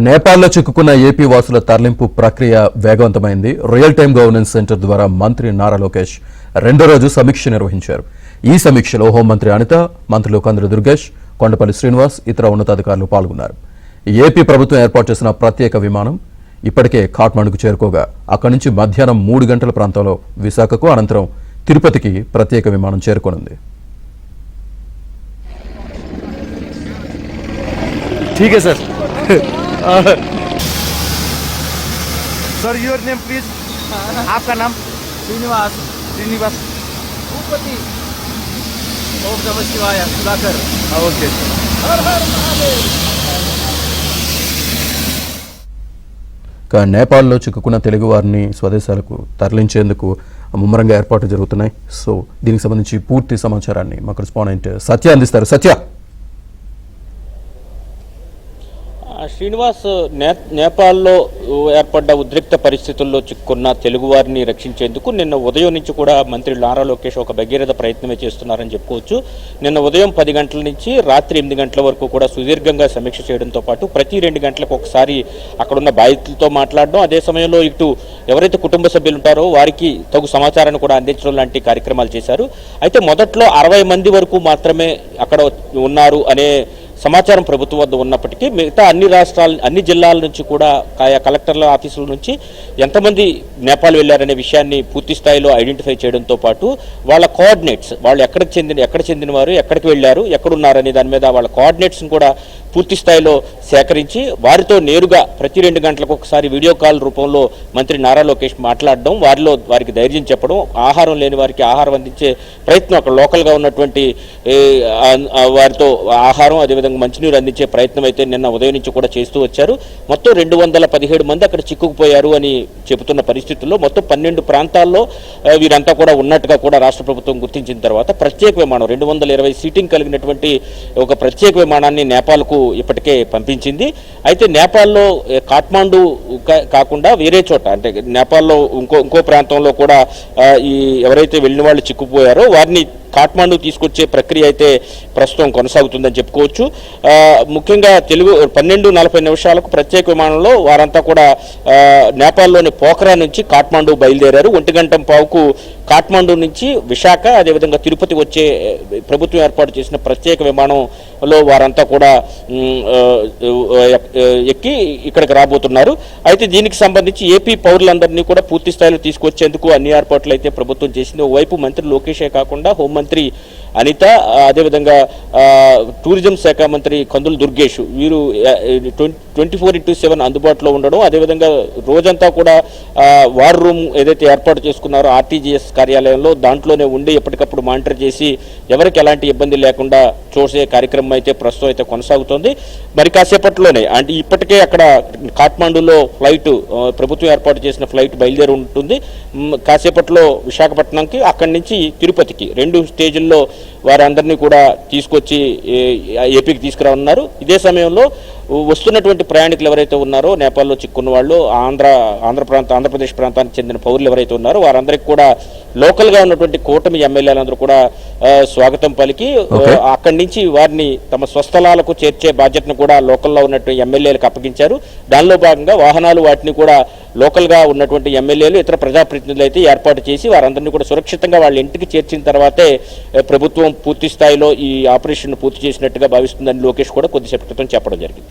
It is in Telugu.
నేపాల్లో చిక్కుకున్న ఏపీ వాసుల తరలింపు ప్రక్రియ వేగవంతమైంది. రియల్ టైమ్ గవర్నెన్స్ సెంటర్ ద్వారా మంత్రి నారా లోకేష్ రెండో రోజు సమీక్ష నిర్వహించారు. ఈ సమీక్షలో హోంమంత్రి అనిత, మంత్రులు కందుల దుర్గేష్, కొండపల్లి శ్రీనివాస్, ఇతర ఉన్నతాధికారులు పాల్గొన్నారు. ఏపీ ప్రభుత్వం ఏర్పాటు చేసిన ప్రత్యేక విమానం ఇప్పటికే ఖాట్మండుకు చేరుకోగా అక్కడి నుంచి మధ్యాహ్నం 3 గంటల ప్రాంతంలో విశాఖకు, అనంతరం తిరుపతికి ప్రత్యేక విమానం చేరుకోనుంది. ठीक है sir. Sir your name please. आपका नाम? श्रीनिवास. श्रीनिवास. भूपति. ओम नमः शिवाय. सुधाकर. ओके. हर हर महादेव. నేపాల్లో చిక్కుకున్న తెలుగు వారిని స్వదేశాలకు తరలించేందుకు ముమ్మరంగా ఏర్పాట్లు జరుగుతున్నాయి. సో దీనికి సంబంధించి పూర్తి సమాచారాన్ని మా కరెస్పాండెంట్ సత్య అందిస్తారు. సత్య, శ్రీనివాస్, నేపాల్లో ఏర్పడ్డ ఉద్రిక్త పరిస్థితుల్లో చిక్కున్న తెలుగువారిని రక్షించేందుకు నిన్న ఉదయం నుంచి కూడా మంత్రి నారా లోకేష్ ఒక భగీరథ ప్రయత్నమే చేస్తున్నారని చెప్పుకోవచ్చు. నిన్న ఉదయం 10 గంటల నుంచి రాత్రి 8 గంటల వరకు కూడా సుదీర్ఘంగా సమీక్ష చేయడంతో పాటు ప్రతి 2 గంటలకు ఒకసారి అక్కడున్న బాధితులతో మాట్లాడడం, అదే సమయంలో ఇటు ఎవరైతే కుటుంబ సభ్యులు ఉంటారో వారికి తగు సమాచారాన్ని కూడా అందించడం లాంటి కార్యక్రమాలు చేశారు. అయితే మొదట్లో 60 మంది వరకు మాత్రమే అక్కడ ఉన్నారు అనే సమాచారం ప్రభుత్వం వద్ద ఉన్నప్పటికీ మిగతా అన్ని జిల్లాల నుంచి కూడా ఆయా కలెక్టర్ల ఆఫీసుల నుంచి ఎంతమంది నేపాల్ వెళ్లారనే విషయాన్ని పూర్తి స్థాయిలో ఐడెంటిఫై చేయడంతో పాటు వాళ్ళ కోఆర్డినేట్స్, వాళ్ళు ఎక్కడ చెందిన వారు, ఎక్కడికి వెళ్లారు, ఎక్కడున్నారనే దాని మీద వాళ్ళ కోఆర్డినేట్స్ని కూడా పూర్తి స్థాయిలో సేకరించి వారితో నేరుగా ప్రతి 2 గంటలకు ఒకసారి వీడియో కాల్ రూపంలో మంత్రి నారా లోకేష్ మాట్లాడడం, వారికి ధైర్యం చెప్పడం, ఆహారం లేని వారికి ఆహారం అందించే ప్రయత్నం, అక్కడ లోకల్గా ఉన్నటువంటి వారితో ఆహారం అదేవిధంగా మంచినీరు అందించే ప్రయత్నం అయితే నిన్న ఉదయం నుంచి కూడా చేస్తూ వచ్చారు. మొత్తం 217 మంది అక్కడ చిక్కుకుపోయారు అని చెబుతున్న పరిస్థితుల్లో మొత్తం 12 ప్రాంతాల్లో వీరంతా కూడా ఉన్నట్టుగా కూడా రాష్ట్ర ప్రభుత్వం గుర్తించిన తర్వాత ప్రత్యేక విమానం 220 సీటింగ్ కలిగినటువంటి ఒక ప్రత్యేక విమానాన్ని నేపాల్కు ఇప్పటికే పంపించింది. అయితే నేపాల్లో ఖాట్మండు కాకుండా వేరే చోట, అంటే నేపాల్లో ఇంకో ప్రాంతంలో కూడా ఈ ఎవరైతే వెళ్ళిన వాళ్ళు చిక్కుపోయారో వారిని ఖాట్మండు తీసుకొచ్చే ప్రక్రియ అయితే ప్రస్తుతం కొనసాగుతుందని చెప్పుకోవచ్చు. ముఖ్యంగా 12:40 ప్రత్యేక విమానంలో వారంతా కూడా నేపాల్లోని పోఖరా నుంచి ఖాట్మండు బయలుదేరారు. 1:15 ఖాట్మండు నుంచి విశాఖ అదేవిధంగా తిరుపతి వచ్చే ప్రభుత్వం ఏర్పాటు చేసిన ప్రత్యేక విమానంలో వారంతా కూడా ఎక్కి ఇక్కడికి రాబోతున్నారు. అయితే దీనికి సంబంధించి ఏపీ పౌరులందరినీ కూడా పూర్తి స్థాయిలో తీసుకొచ్చేందుకు అన్ని ఏర్పాట్లు అయితే ప్రభుత్వం చేసింది. ఓవైపు మంత్రి లోకేషే కాకుండా హోంమంత్రి అనిత, అదేవిధంగా టూరిజం శాఖ మంత్రి కందుల దుర్గేష్ వీరు 24/7 అందుబాటులో ఉండడం, అదేవిధంగా రోజంతా కూడా వార్ రూమ్ ఏదైతే ఏర్పాటు చేసుకున్నారో ఆర్టీజీఎస్ కార్యాలయంలో దాంట్లోనే ఉండి ఎప్పటికప్పుడు మానిటర్ చేసి ఎవరికి ఎలాంటి ఇబ్బంది లేకుండా చూసే కార్యక్రమం అయితే ప్రస్తుతం అయితే కొనసాగుతోంది. మరి కాసేపట్లోనే, అంటే ఇప్పటికే అక్కడ ఖాట్మండులో ఫ్లైట్, ప్రభుత్వం ఏర్పాటు చేసిన ఫ్లైట్ బయలుదేరి ఉంటుంది. కాసేపట్లో విశాఖపట్నంకి, అక్కడి నుంచి తిరుపతికి 2 స్టేజ్ల్లో వారందరినీ కూడా తీసుకొచ్చి ఏపీకి తీసుకురానున్నారు. ఇదే సమయంలో వస్తున్నటువంటి ప్రయాణికులు ఎవరైతే ఉన్నారో నేపాల్లో చిక్కున్న వాళ్ళు, ఆంధ్రప్రదేశ్ ప్రాంతానికి చెందిన పౌరులు ఎవరైతే ఉన్నారో వారందరికీ కూడా లోకల్గా ఉన్నటువంటి కూటమి ఎమ్మెల్యేలందరూ కూడా స్వాగతం పలికి అక్కడి నుంచి వారిని తమ స్వస్థలాలకు చేర్చే బాధ్యతను కూడా లోకల్లో ఉన్నటువంటి ఎమ్మెల్యేలకు అప్పగించారు. దానిలో భాగంగా వాహనాలు వాటిని కూడా లోకల్గా ఉన్నటువంటి ఎమ్మెల్యేలు, ఇతర ప్రజాప్రతినిధులు అయితే ఏర్పాటు చేసి వారందరినీ కూడా సురక్షితంగా వాళ్ళ ఇంటికి చేర్చిన తర్వాతే ప్రభుత్వం పూర్తి స్థాయిలో ఈ ఆపరేషన్ పూర్తి చేసినట్టుగా భావిస్తుందని లోకేష్ కూడా కొద్దిసేపటి క్రితం చెప్పడం జరిగింది.